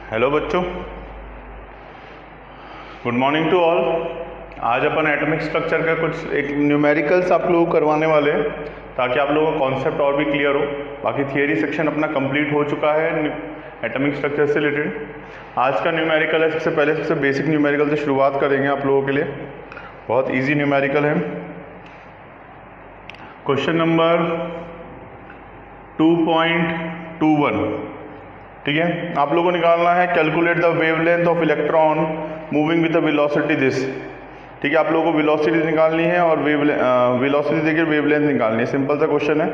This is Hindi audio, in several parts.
हेलो बच्चों, गुड मॉर्निंग टू ऑल। आज अपन एटॉमिक स्ट्रक्चर का कुछ एक न्यूमेरिकल्स आप लोगों को करवाने वाले हैं ताकि आप लोगों का कॉन्सेप्ट और भी क्लियर हो। बाकी थियरी सेक्शन अपना कंप्लीट हो चुका है एटॉमिक स्ट्रक्चर से रिलेटेड। आज का न्यूमेरिकल है, सबसे बेसिक न्यूमेरिकल से शुरुआत करेंगे आप लोगों के लिए। बहुत ईजी न्यूमेरिकल है। क्वेश्चन नंबर 2.21, ठीक है। आप लोगों को निकालना है calculate the wavelength of electron moving with the velocity this. ठीक है, आप लोगों को वेलोसिटी निकालनी है और वेलोसिटी देकर वेवलेंथ निकालनी है। सिंपल सा क्वेश्चन है,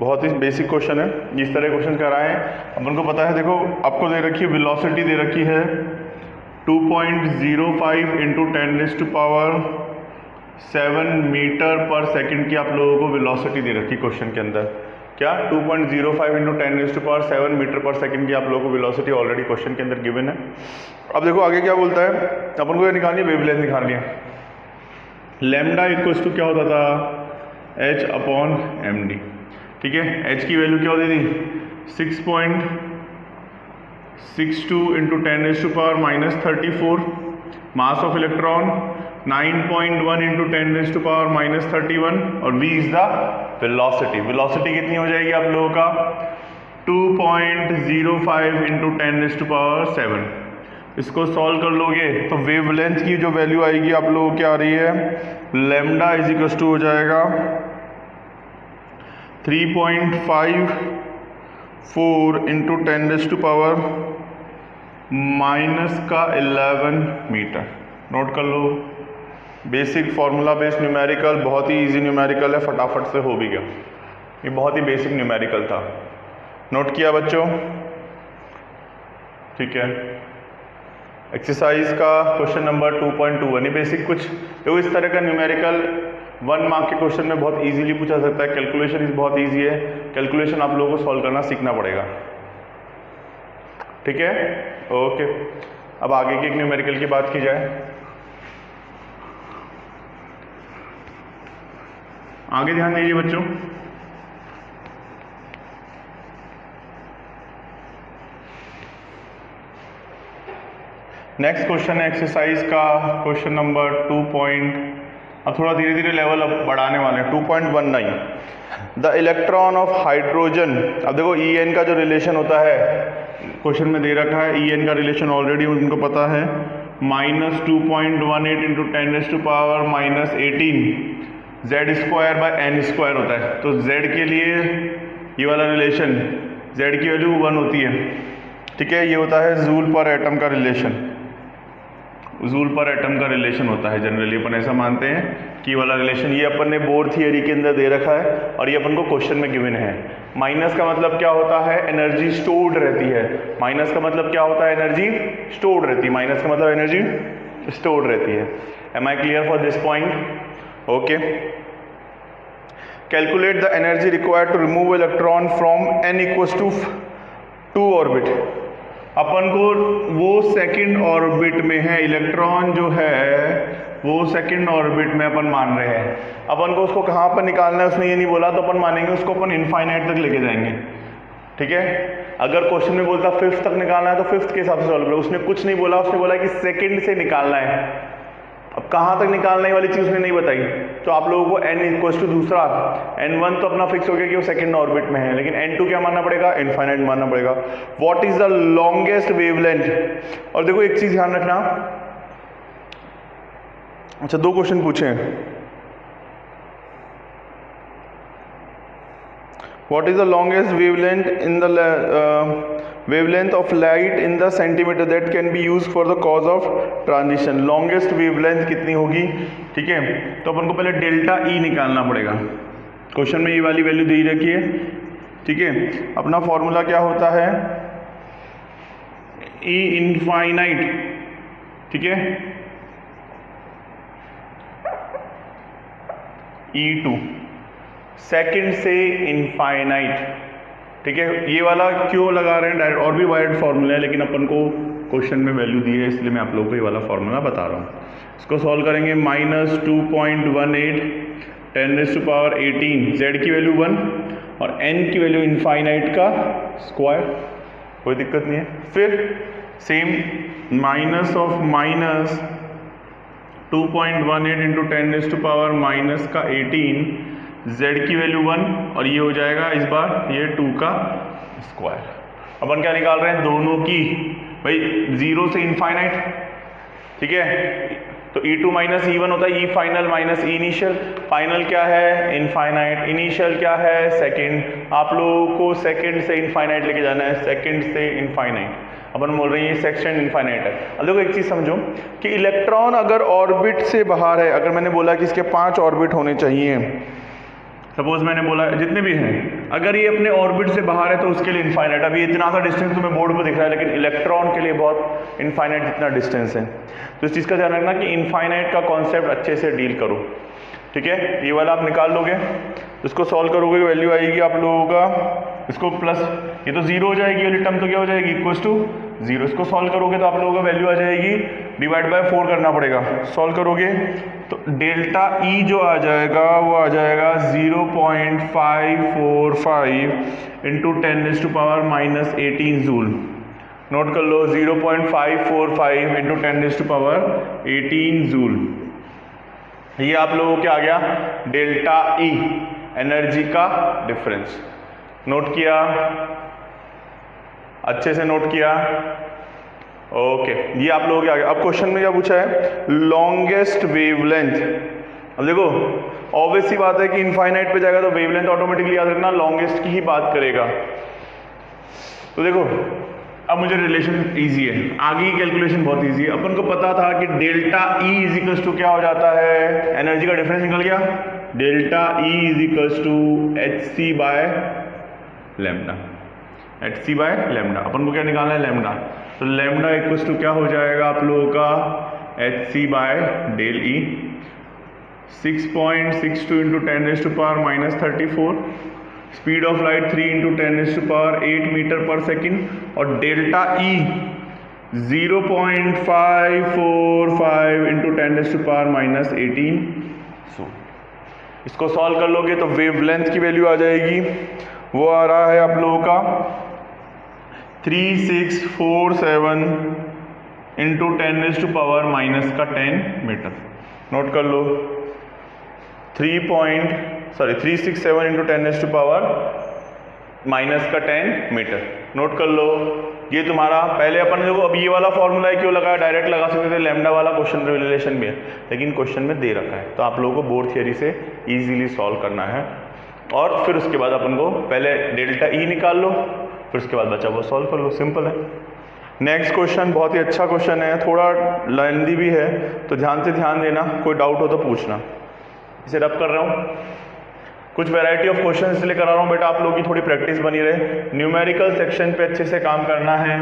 बहुत ही बेसिक क्वेश्चन है। इस तरह क्वेश्चन कराए हैं अपन को पता है। देखो आपको दे रखी है वेलोसिटी, दे रखी है 2.05 × 10⁻⁷ मीटर पर सेकंड की आप लोगों को वेलोसिटी दे रखी है क्वेश्चन के अंदर। क्या 2.05 × 10⁻⁷ मीटर पर सेकंड की आप लोगों को वेलोसिटी ऑलरेडी क्वेश्चन के अंदर गिवन है। अब देखो आगे क्या बोलता है, अपन को ये निकालनी है, वेवलेंथ निकालनी है। लैम्डा इक्वल्स टू क्या होता था, h/md। ठीक है, h की वैल्यू क्या होती थी 6.62 × 10⁻⁻34। मास ऑफ इलेक्ट्रॉन 9.1 × 10⁻⁻31 और v is the velocity. Velocity कितनी हो जाएगी आप लोगों का 2.05 × 10⁻⁷। इसको सॉल्व कर लोगे तो वेवलेंथ की जो वैल्यू आएगी आप लोगों को क्या आ रही है, लैम्डा इज इक्वल टू हो जाएगा 3.54 × 10⁻⁻11 मीटर। नोट कर लो, बेसिक फॉर्मूला बेस्ड न्यूमेरिकल, बहुत ही इजी न्यूमेरिकल है, फटाफट से हो भी गया। ये बहुत ही बेसिक न्यूमेरिकल था। नोट किया बच्चों, ठीक है। एक्सरसाइज का क्वेश्चन नंबर 2.21, ये बेसिक कुछ तो इस तरह का न्यूमेरिकल 1 मार्क के क्वेश्चन में बहुत इजीली पूछा सकता है। कैलकुलेशन इस बहुत इजी है, कैलकुलेशन आप लोगों को सॉल्व करना सीखना पड़ेगा, ठीक है। ओके, अब आगे की एक न्यूमेरिकल की बात की जाए। आगे ध्यान दीजिए बच्चों, नेक्स्ट क्वेश्चन है एक्सरसाइज का क्वेश्चन नंबर 2. अब थोड़ा धीरे धीरे लेवल अब बढ़ाने वाले हैं। 2.19, द इलेक्ट्रॉन ऑफ हाइड्रोजन। अब देखो En का जो रिलेशन होता है क्वेश्चन में दे रखा है, En का रिलेशन ऑलरेडी उनको पता है, -2.18 × 10⁻⁻18 Z²/n² होता है। तो Z के लिए ये वाला रिलेशन, Z की वैल्यू 1 होती है, ठीक है। ये होता है जूल पर एटम का रिलेशन, जूल पर एटम का रिलेशन होता है। जनरली अपन ऐसा मानते हैं कि वाला रिलेशन ये अपन ने बोर थियरी के अंदर दे रखा है और ये अपन को क्वेश्चन में गिवन है। माइनस का मतलब क्या होता है, एनर्जी स्टोर्ड रहती है। माइनस का मतलब क्या होता है, एनर्जी स्टोर्ड रहती है। माइनस का मतलब एनर्जी स्टोर्ड रहती है। Am I clear for this point? Okay. Calculate the energy required to remove electron from n = 2 orbit. अपन को वो सेकंड ऑर्बिट में है, इलेक्ट्रॉन जो है वो सेकंड ऑर्बिट में अपन मान रहे हैं। अपन को उसको कहाँ पर निकालना है उसने ये नहीं बोला, तो अपन मानेंगे उसको अपन इनफाइनाइट तक लेके जाएंगे, ठीक है। अगर क्वेश्चन में बोलता 5th तक निकालना है तो 5th के हिसाब से सॉल्व करो। उसने कुछ नहीं बोला, उसने बोला कि सेकंड से निकालना है। अब कहाँ तक निकालने वाली चीज उसने नहीं बताई, तो आप लोगों को n = दूसरा n1 तो अपना फिक्स हो गया कि वो सेकंड ऑर्बिट में है, लेकिन n2 क्या मानना पड़ेगा, इनफाइनाइट मानना पड़ेगा। What is the longest wavelength. और देखो एक चीज ध्यान रखना, अच्छा 2 क्वेश्चन पूछे हैं। What is the longest wavelength in the wavelength of light in the centimeter that can be used for the cause of transition। longest wavelength कितनी होगी, ठीक है। तो अपन को पहले डेल्टा E निकालना पड़ेगा। क्वेश्चन में ये वाली वैल्यू दी रखी है, ठीक है। अपना फॉर्मूला क्या होता है, E इनफाइनाइट, ठीक है, E2 सेकंड से इनफाइनाइट, ठीक है। ये वाला क्यों लगा रहे हैं, डायरेक्ट और भी वाइड फॉर्मूला है, लेकिन अपन को क्वेश्चन में वैल्यू दी है इसलिए मैं आप लोगों को ये वाला फॉर्मूला बता रहा हूँ। इसको सॉल्व करेंगे, -2.18 10⁻18 Z की वैल्यू 1 और n की वैल्यू इनफाइनाइट का स्क्वायर, कोई दिक्कत नहीं है। फिर same minus of minus 2.18 into 10⁻⁻18 z की वैल्यू 1 और ये हो जाएगा इस बार ये 2 का स्क्वायर। अपन क्या निकाल रहे हैं दोनों की, भाई 0 से इनफाइनाइट, ठीक है। तो E2 माइनस E1 होता है E final minus E initial. Final क्या है इनफाइनाइट, इनिशियल क्या है सेकंड। आप लोगों को सेकंड से इनफाइनाइट लेके जाना है, सेकंड से इनफाइनाइट। अपन बोल रहे हैं ये सेक्शन इनफाइनाइट है। अब देखो एक चीज समझो कि इलेक्ट्रॉन अगर ऑर्बिट से बाहर है, अगर मैंने बोला कि इसके 5 ऑर्बिट होने चाहिए, सपोज मैंने बोला जितने भी हैं, अगर ये अपने ऑर्बिट से बाहर है तो उसके लिए इनफाइनाइट। अभी इतना सा डिस्टेंस तुम्हें बोर्ड पर दिख रहा है, लेकिन इलेक्ट्रॉन के लिए बहुत इनफाइनाइट जितना डिस्टेंस है। तो इस चीज़ का ध्यान रखना कि इनफाइनाइट का कॉन्सेप्ट अच्छे से डील करो, ठीक है। ये वाला आप निकाल लोगे, इसको सॉल्व करोगे, वैल्यू आएगी आप लोगों का, इसको प्लस ये तो 0 हो जाएगी, वाली टर्म तो क्या हो जाएगी इक्वल्स टू 0। इसको सॉल्व करोगे तो आप लोगों का वैल्यू आ जाएगी, डिवाइड बाय 4 करना पड़ेगा। सॉल्व करोगे तो डेल्टा E जो आ जाएगा वो आ जाएगा 0.545 इंटू 10⁻⁻18 जूल। नोट कर लो 0.545 इंटू 10⁻18 जूल। ये आप लोगों को क्या आ गया डेल्टा E, एनर्जी का डिफरेंस। नोट किया, अच्छे से नोट किया, ओके। ये आप लोगों के आगे। अब क्वेश्चन में क्या पूछा है, लॉन्गेस्ट वेवलेंथ। अब देखो ऑब्वियस सी बात है कि इनफाइनाइट पे जाएगा तो वेवलेंथ ऑटोमेटिकली याद रखना लॉन्गेस्ट की ही बात करेगा। तो देखो अब मुझे रिलेशन इजी है, आगे की कैलकुलेशन बहुत इजी है। अपन को पता था कि delta E is equals to क्या हो जाता है, एनर्जी का डिफरेंस निकल गया, delta E is equals to hc by lambda, hc by lambda. अपन को क्या निकालना है लैम्डा, तो लैम्डा इक्वल्स टू क्या हो जाएगा आप लोगों का hc by del E। 6.62 into 10⁻⁻34, speed of light 3 into 10⁸8 metre per second, और डेल्टा E 0.545 इंटू 10⁻⁻18 जूल। इसको सॉल्व कर लोगे तो वेवलेंथ की वैल्यू आ जाएगी, वो आ रहा है आप लोगों का 3647 इंटू 10⁻⁻10 मीटर। नोट कर लो 367 इंटू 10⁻⁻10 मीटर। नोट कर लो ये तुम्हारा। पहले अपन देखो अब ये वाला फॉर्मूला क्यों लगाया, डायरेक्ट लगा सकते थे, लैम्डा वाला क्वेश्चन रिलेशन भी है, लेकिन क्वेश्चन में दे रखा है तो आप लोगों को बोर्ड थियरी से इजीली सॉल्व करना है। और फिर उसके बाद अपन को पहले डेल्टा E निकाल लो, फिर उसके बाद बचा वो सॉल्व कर लो, सिंपल है। नेक्स्ट क्वेश्चन बहुत ही अच्छा क्वेश्चन है, थोड़ा लेंथी भी है तो ध्यान से ध्यान देना, कोई डाउट हो तो पूछना। इसे रब कर रहा हूँ, कुछ वैरायटी ऑफ क्वेश्चन इसलिए करा रहा हूँ बेटा आप लोगों की थोड़ी प्रैक्टिस बनी रहे, न्यूमेरिकल सेक्शन पे अच्छे से काम करना है।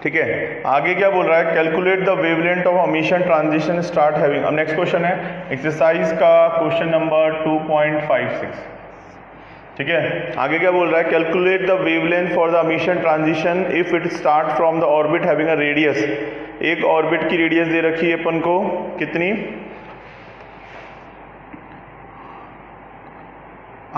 ठीक है, आगे क्या बोल रहा है, calculate the wavelength of emission transition start having. अब नेक्स्ट क्वेश्चन है एक्सरसाइज का क्वेश्चन नंबर 2.56। ठीक है, आगे क्या बोल रहा है, calculate the wavelength for the emission transition if it start from the orbit having a radius. एक ऑर्बिट की रेडियस दे रखी है अपन को, कितनी,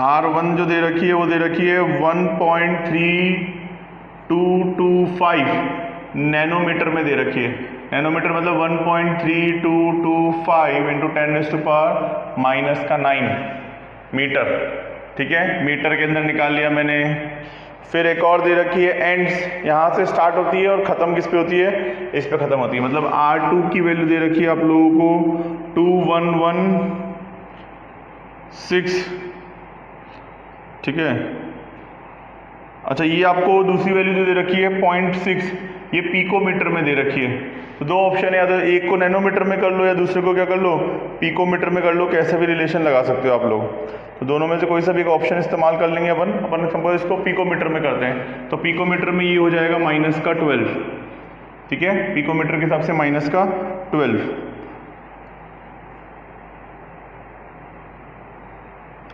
R1 जो दे रखी है वो दे रखी है 1.3225 नैनोमीटर में दे रखी है। नैनोमीटर मतलब 1.3225 इंटू 10⁻⁻9 मीटर। ठीक है, मीटर के अंदर निकाल लिया मैंने। फिर एक और दे रखी है एंड्स, यहाँ से स्टार्ट होती है और ख़त्म किस पे होती है, इस पे ख़त्म होती है। मतलब R2 की वैल्यू दे रखी है आप लोगों को 2116। ठीक है, अच्छा ये आपको दूसरी वैल्यू जो दे रखी है 0.6, ये पिकोमीटर में दे रखी है। तो दो ऑप्शन है, या तो एक को नैनोमीटर में कर लो या दूसरे को क्या कर लो, पिकोमीटर में कर लो। कैसे भी रिलेशन लगा सकते हो आप लोग, तो दोनों में से कोई सा भी एक ऑप्शन इस्तेमाल कर लेंगे अपन सपोज इसको पिकोमीटर में करते हैं, तो पिकोमीटर में ये हो जाएगा -12। ठीक है, पिकोमीटर के हिसाब से -12।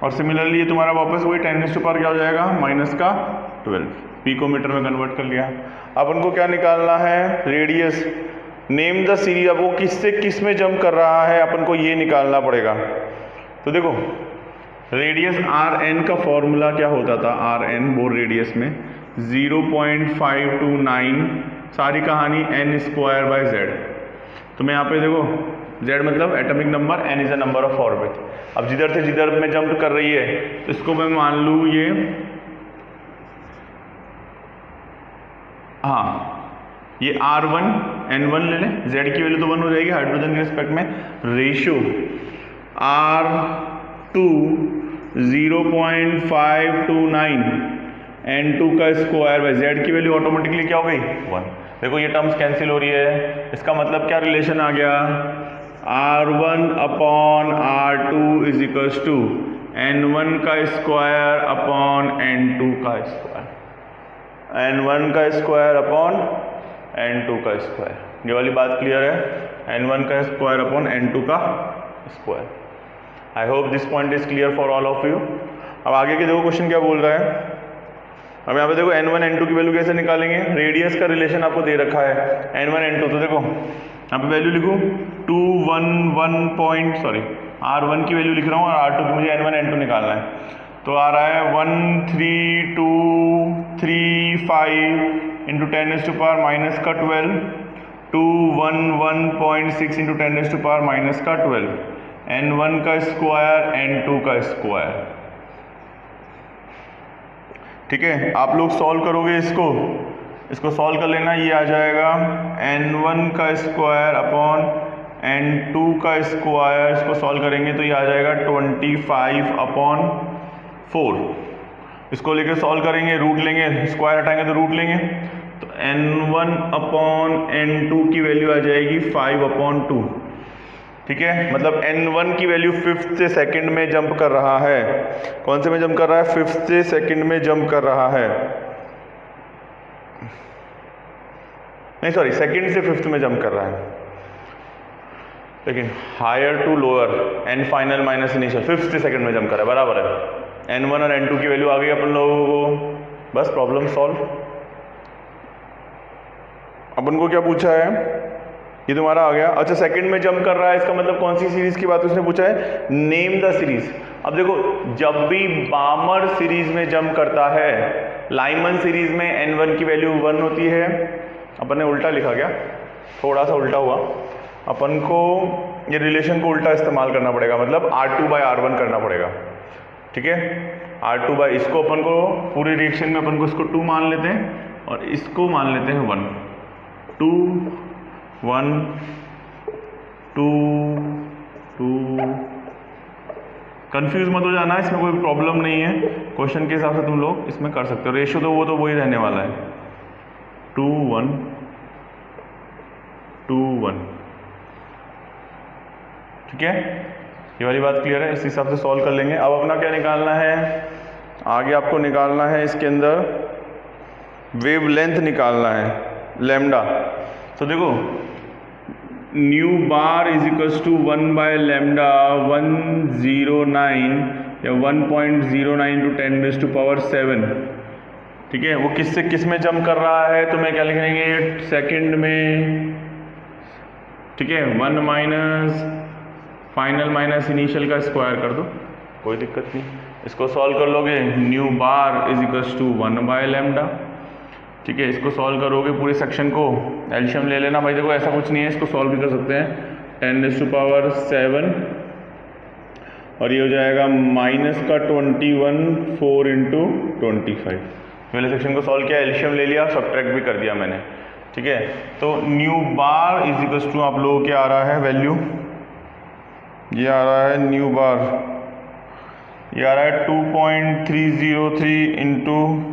और सिमिलरली ये तुम्हारा वापस वही 10⁻⁻ क्या हो जाएगा, -12। 12, पिकोमीटर में कन्वर्ट कर लिया। अपन को क्या निकालना है, रेडियस। नेम द सीरीज, अब वो किस से किस में जंप कर रहा है अपन को ये निकालना पड़ेगा। तो देखो रेडियस आर एन का फॉर्मूला क्या होता था, आर एन बोर रेडियस में 0.529, सारी कहानी n स्क्वायर बाय z। तो मैं यहाँ पे देखो z मतलब atomic number, n is a number of orbit. अब जिधर से जिधर में जंप कर रही है तो इसको मैं मान लूँ ये, हाँ ये R1 N1 ले लें, z की वैल्यू तो 1 हो जाएगी हाइड्रोजन के रिस्पेक्ट में, रेशियो R2 0.529 N2 का स्क्वायर बाय z की वैल्यू ऑटोमेटिकली क्या हो गई 1। देखो ये टर्म्स कैंसिल हो रही है, इसका मतलब क्या रिलेशन आ गया, R1 upon R2 is equals to N1 का स्क्वायर अपॉन N2 का स्क्वायर, N1 का स्क्वायर अपॉन N2 का स्क्वायर। ये वाली बात क्लियर है, N1 का स्क्वायर अपॉन N2 का square. I hope this point is clear for all of you. अब आगे के देखो क्वेश्चन क्या बोल रहा है। अब यहाँ पे देखो N1 N2 की वैल्यू कैसे निकालेंगे, रेडियस का रिलेशन आपको दे रखा है N1 N2। तो देखो यहाँ पे वैल्यू लिखूँ R1 की वैल्यू लिख रहा हूँ और R2 की मुझे N1 N2 निकालना है। तो आ रहा है 13235 इंटू 10 पावर माइनस का 12, 211.6 इंटू 10 पावर माइनस का 12, N1 का स्क्वायर N2 का स्क्वायर। ठीक है, आप लोग सॉल्व करोगे इसको सॉल्व कर लेना, ये आ जाएगा N1 का स्क्वायर अपॉन N2 का स्क्वायर। इसको सॉल्व करेंगे तो ये आ जाएगा 25/4। इसको लेके सॉल्व करेंगे, रूट लेंगे, स्क्वायर हटाएंगे तो रूट लेंगे, तो N1 अपॉन N2 की वैल्यू आ जाएगी 5/2। ठीक है, मतलब N1 की वैल्यू 5th से सेकंड में जंप कर रहा है। कौन से में जंप कर रहा है, 5th से सेकंड में जंप कर रहा है, नहीं सॉरी सेकंड से 5th में जंप कर रहा है, लेकिन higher to lower n final minus initial 5th से सेकंड में जंप कर रहा है, बराबर है। N1 और N2 की वैल्यू आ गई अपन लोगों को, बस प्रॉब्लम सॉल्व। अपन को क्या पूछा है, ये तुम्हारा आ गया। अच्छा सेकंड में जंप कर रहा है, इसका मतलब कौन सी सीरीज की बात उसने पूछा है, नेम द सीरीज। अब देखो जब भी बामर सीरीज में जंप करता है, लाइमन सीरीज में N1 की वैल्यू 1 होती है। अपन ने उल्टा लिखा, क्या थोड़ा सा उल्टा हुआ, अपन को ये रिलेशन को उल्टा इस्तेमाल करना पड़ेगा, मतलब R2/R1 करना पड़ेगा। ठीक है, R2 बाय, इसको अपन को पूरे रिएक्शन में अपन को इसको 2 मान लेते हैं और इसको मान लेते हैं 1, 2 1 2 2। कंफ्यूज मत हो जाना, इसमें कोई प्रॉब्लम नहीं है, क्वेश्चन के हिसाब से तुम लोग इसमें कर सकते हो। रेशियो तो वही रहने वाला है, 2 1 2 1। ठीक है, ये वाली बात क्लियर है, इस हिसाब से सॉल्व कर लेंगे। अब अपना क्या निकालना है, आगे आपको निकालना है इसके अंदर वेव लेंथ निकालना है, लैम्डा। तो देखो nu bar is equals to 1/λ 109 या 1.09 × 10⁻⁷। ठीक है, वो किस से किस में जंप कर रहा है, तो मैं क्या लिख लेंगे सेकंड में। ठीक है, 1 माइनस फाइनल माइनस इनिशियल का स्क्वायर कर दो, कोई दिक्कत नहीं। इसको सॉल्व कर लोगे, nu bar is equals to 1/λ। ठीक है, इसको सॉल्व करोगे पूरे सेक्शन को, एलसीएम ले लेना भाई। देखो ऐसा कुछ नहीं है, इसको सॉल्व भी कर सकते हैं, 10⁻⁷ और ये हो जाएगा माइनस का 21 4 × 25। पहले सेक्शन को सॉल्व किया, एलसीएम ले लिया, सब्ट्रैक्ट भी कर दिया मैंने। ठीक है, तो new bar is equals to आप लोगों क्या आ रहा है वैल्यू, ये आ रहा है न्यू बार, ये आ रहा है 2.303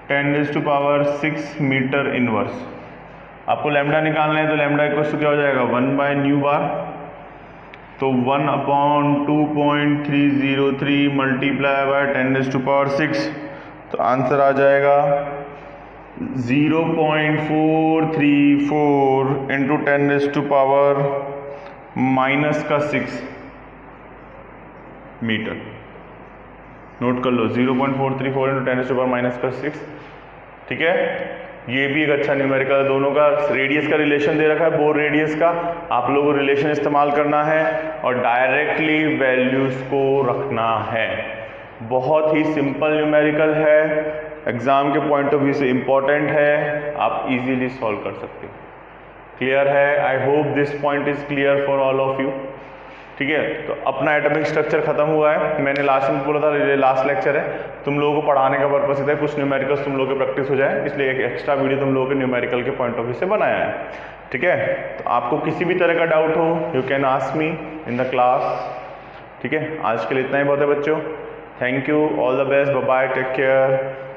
× 10⁻⁶ मीटर इनवर्स। आपको लैम्डा निकालना है, तो लैम्डा इक्वल्स टू क्या हो जाएगा 1/न्यू बार, तो 1/2.303 मल्टीप्लाई बाय 10⁻⁶, तो आंसर आ जाएगा 0.434 × 10⁻⁻⁶ मीटर। नोट कर लो 0.434 इंटू 10⁻⁻6, ठीक है। ये भी एक अच्छा न्यूमेरिकल है, दोनों का रेडियस का रिलेशन दे रखा है, बोर रेडियस का, आप लोगों को रिलेशन इस्तेमाल करना है और डायरेक्टली वैल्यूज को रखना है। बहुत ही सिंपल न्यूमेरिकल है, एग्जाम के पॉइंट ऑफ व्यू से इम्पॉर्टेंट है, आप इजीली सॉल्व कर सकते हो। क्लियर है? I hope this point is clear for all of you, ठीक है। तो अपना एटॉमिक स्ट्रक्चर खत्म हुआ है, मैंने लास्ट में बोला था ये लास्ट लेक्चर है, तुम लोगों को पढ़ाने का पर्पस है कुछ न्यूमेरिकल्स तुम लोगों की प्रैक्टिस हो जाए, इसलिए एक एक्स्ट्रा वीडियो तुम लोगों के न्यूमेरिकल के पॉइंट ऑफ व्यू से बनाया है, ठीक है। तो आपको किसी भी तरह का डाउट हो you can ask me in the class, ठीक है। आज के लिए इतना ही बहुत है बच्चों, thank you, all the best, bye bye, take care.